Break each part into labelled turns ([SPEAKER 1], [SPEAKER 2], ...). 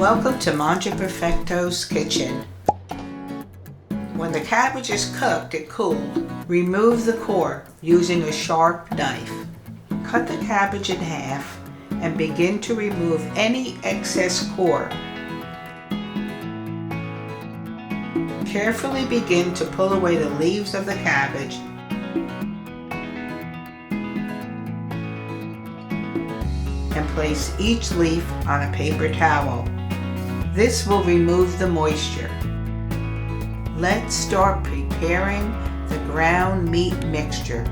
[SPEAKER 1] Welcome to Mangia Perfecto's kitchen. When the cabbage is cooked and cooled, remove the core using a sharp knife. Cut the cabbage in half and begin to remove any excess core. Carefully begin to pull away the leaves of the cabbage and place each leaf on a paper towel. This will remove the moisture. Let's start preparing the ground meat mixture.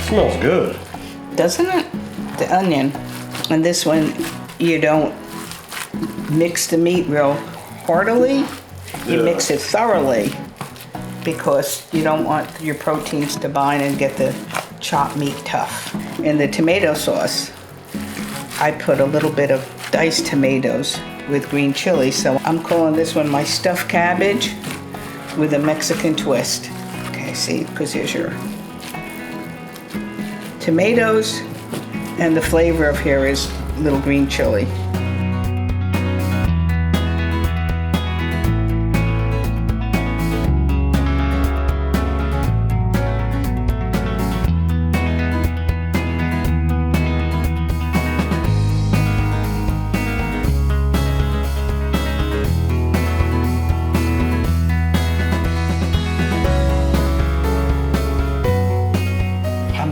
[SPEAKER 2] Smells good.
[SPEAKER 1] Doesn't it? The onion. And this one, you don't mix the meat real heartily. You mix it thoroughly because you don't want your proteins to bind and get the chopped meat tough. In the tomato sauce, I put a little bit of diced tomatoes with green chili. So I'm calling this one my stuffed cabbage with a Mexican twist. Okay, see, because here's your tomatoes, and the flavor of here is little green chili.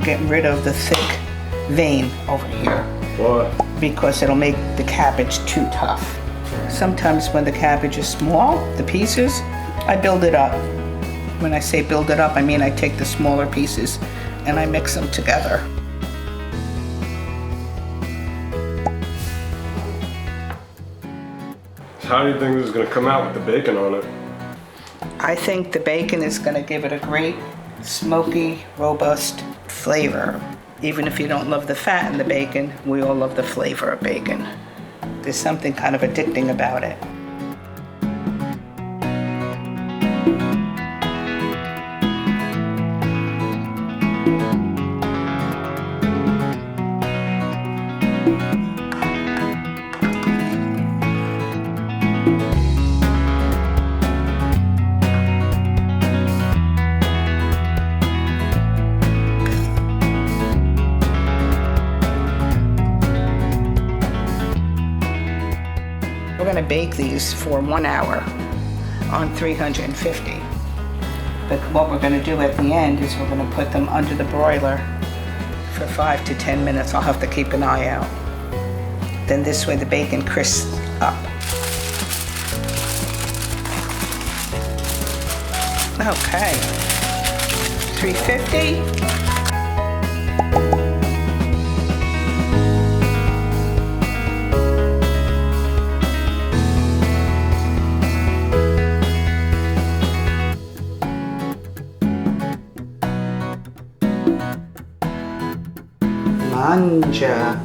[SPEAKER 1] Getting rid of the thick vein over here.
[SPEAKER 2] What?
[SPEAKER 1] Because it'll make the cabbage too tough. Sometimes when the cabbage is small, the pieces, I build it up. When I say build it up, I mean I take the smaller pieces and I mix them together.
[SPEAKER 2] How do you think this is going to come out with the bacon on it?
[SPEAKER 1] I think the bacon is going to give it a great, smoky, robust flavor. Even if you don't love the fat in the bacon, we all love the flavor of bacon. There's something kind of addicting about it. We're going to bake these for 1 hour on 350. But what we're going to do at the end is we're going to put them under the broiler for 5 to 10 minutes. I'll have to keep an eye out. Then this way the bacon crisps up. Okay. 350. Mangia.